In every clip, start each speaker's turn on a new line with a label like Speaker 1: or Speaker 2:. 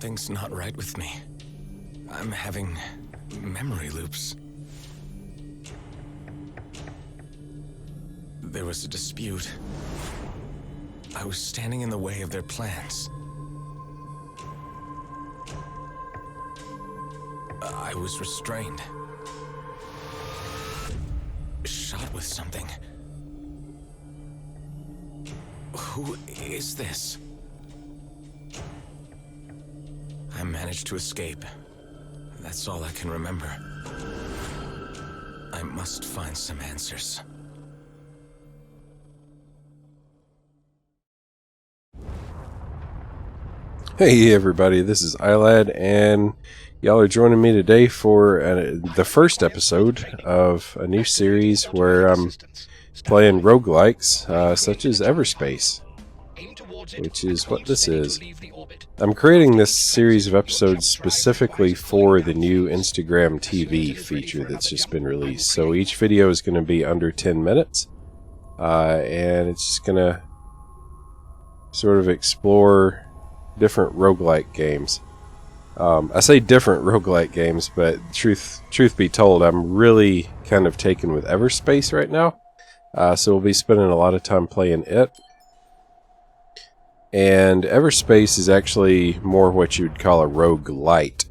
Speaker 1: Something's not right with me. I'm having memory loops. There was a dispute. I was standing in the way of their plans. I was restrained. Shot with something. Who is this? I managed to escape. That's all I can remember. I must find some answers.
Speaker 2: Hey everybody, this is iLad, and y'all are joining me today for the first episode of a new series where I'm playing roguelikes, such as Everspace, which is what this is. I'm creating this series of episodes specifically for the new Instagram TV feature that's just been released. So each video is going to be under 10 minutes, and it's just going to sort of explore different roguelike games. I say different roguelike games, but truth be told, I'm really kind of taken with Everspace right now. So we'll be spending a lot of time playing it. And Everspace is actually more what you'd call a roguelite,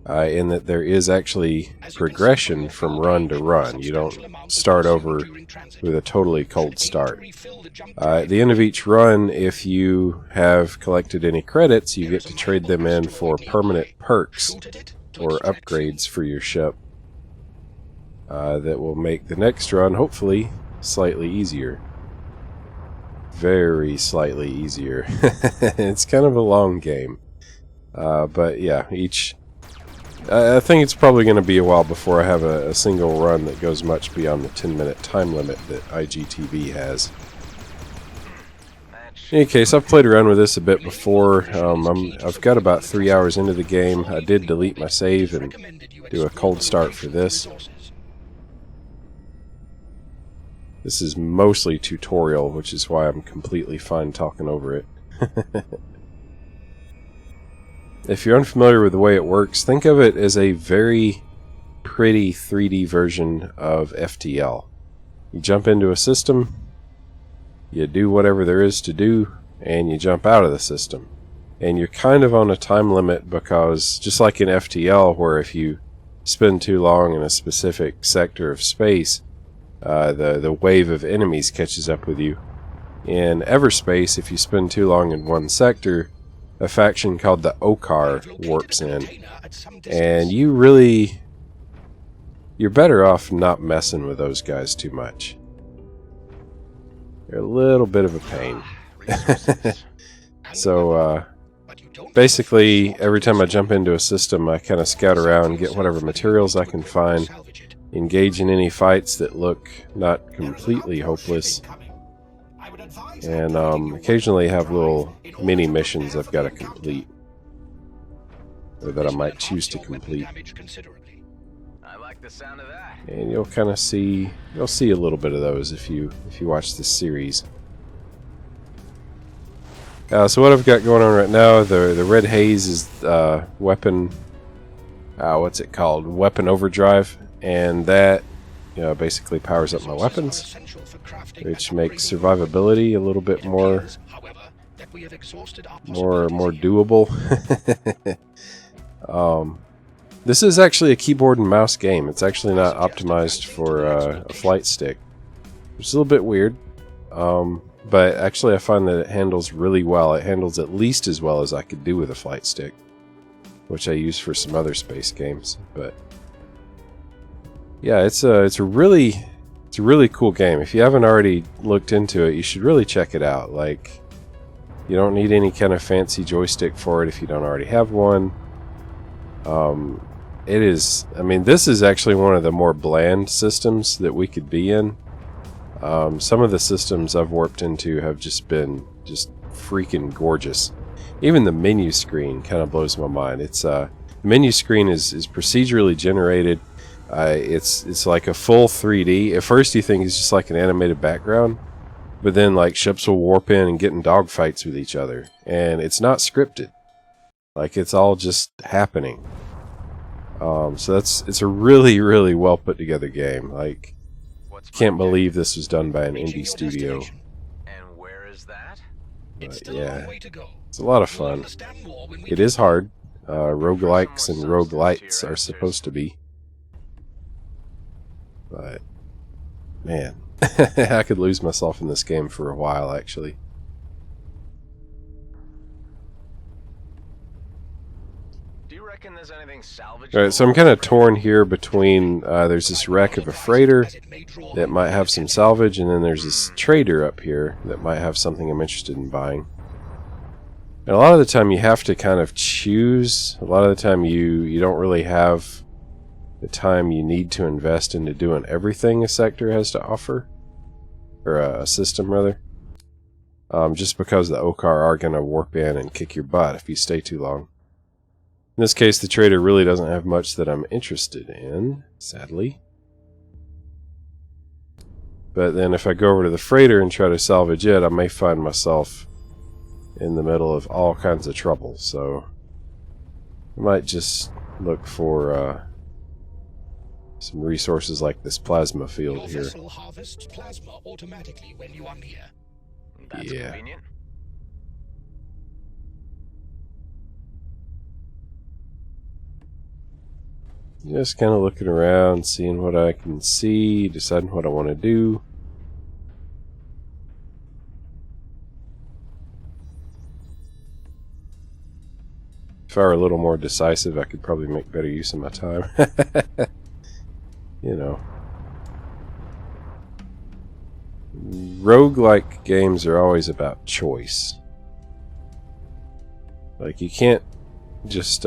Speaker 2: in that there is actually progression from run to run. You don't start over with a totally cold start. At the end of each run, if you have collected any credits, you get to trade them in for permanent perks or upgrades for your ship that will make the next run, hopefully, slightly easier. Very slightly easier. It's kind of a long game. But yeah, I think it's probably going to be a while before I have a single run that goes much beyond the 10-minute time limit that IGTV has. In any case, I've played around with this a bit before. I've got about 3 hours into the game. I did delete my save and do a cold start for this. This is mostly tutorial, which is why I'm completely fine talking over it. If you're unfamiliar with the way it works, think of it as a very pretty 3D version of FTL. You jump into a system, you do whatever there is to do, and you jump out of the system. And you're kind of on a time limit because, just like in FTL, where if you spend too long in a specific sector of space, the wave of enemies catches up with you. In Everspace, if you spend too long in one sector, a faction called the Okar warps in, and you're better off not messing with those guys too much. They're a little bit of a pain. So basically, every time I jump into a system, I kind of scout around, get whatever materials I can find, engage in any fights that look not completely hopeless, and occasionally have little mini missions I've got to complete, or that I might choose to complete. And you'll kind of see a little bit of those if you watch this series. So what I've got going on right now, the red haze is weapon. What's it called? Weapon overdrive. And that, basically powers up my weapons, which makes survivability a little bit more doable. This is actually a keyboard and mouse game. It's actually not optimized for a flight stick, which is a little bit weird. But actually, I find that it handles really well. It handles at least as well as I could do with a flight stick, which I use for some other space games. But yeah, it's a really cool game. If you haven't already looked into it, you should really check it out. Like, you don't need any kind of fancy joystick for it if you don't already have one. This is actually one of the more bland systems that we could be in. Some of the systems I've warped into have just been freaking gorgeous. Even the menu screen kind of blows my mind. The menu screen is procedurally generated. It's like a full 3D. At first you think it's just like an animated background, but then like ships will warp in and get in dogfights with each other, and it's not scripted. Like, it's all just happening. So it's a really, really well put together game. Like, can't believe this was done by an indie studio.
Speaker 1: And where is that?
Speaker 2: But yeah, it's a lot of fun. It is hard. Roguelikes and rogue-lites are supposed to be. But, man, I could lose myself in this game for a while, actually.
Speaker 1: There's anything salvageable?
Speaker 2: Alright, so I'm kind of torn here between, there's this wreck of a freighter that might have some salvage, and then there's this trader up here that might have something I'm interested in buying. And a lot of the time you have to kind of choose. A lot of the time you don't really have the time you need to invest into doing everything a sector has to offer. Or a system, rather. Just because the Okar are going to warp in and kick your butt if you stay too long. In this case, the trader really doesn't have much that I'm interested in, sadly. But then if I go over to the freighter and try to salvage it, I may find myself in the middle of all kinds of trouble. So I might just look for some resources like this plasma field here.
Speaker 3: Your vessel harvests plasma automatically when you are near.
Speaker 1: That's convenient.
Speaker 2: Just kind of looking around, seeing what I can see, deciding what I want to do. If I were a little more decisive, I could probably make better use of my time. You know. Roguelike games are always about choice. Like, you can't just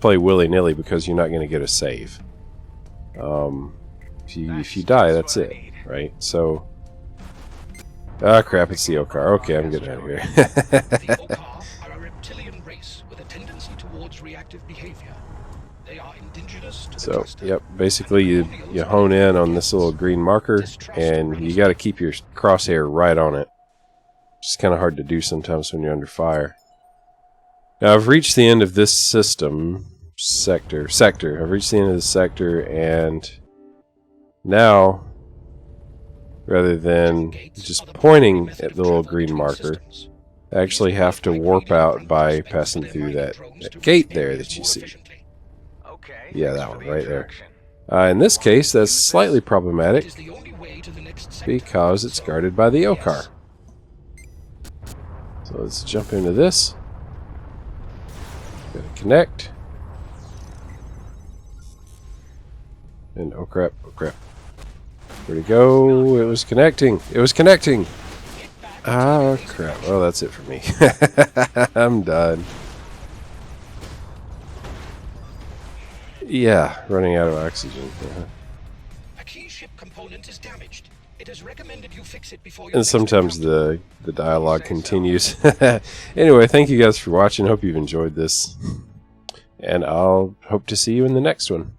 Speaker 2: play willy-nilly because you're not going to get a save. If you die, that's it, right? So, crap! It's the Okar. Okay, I'm getting out of here.
Speaker 3: The Okar are a reptilian race with a tendency towards reactive behavior. They are indigenous to the
Speaker 2: So,
Speaker 3: cluster.
Speaker 2: yep. Basically, you hone in on this little green marker, and you got to keep your crosshair right on it. It's kind of hard to do sometimes when you're under fire. Now, I've reached the end of this sector. I've reached the end of the sector, and now, rather than just pointing at the little green marker, I actually have to warp out by passing through that gate there that you see. Yeah, that one right there. In this case, that's slightly problematic because it's guarded by the Okar. So let's jump into this. Gotta connect. And oh crap, oh crap. Where'd it go? It was connecting. It was connecting. Ah, crap. Oh, that's it for me. I'm done. Yeah, running out of oxygen.
Speaker 3: A key ship component is damaged. It is recommended you fix it before your
Speaker 2: And sometimes the dialogue continues. Anyway, thank you guys for watching. Hope you've enjoyed this. And I'll hope to see you in the next one.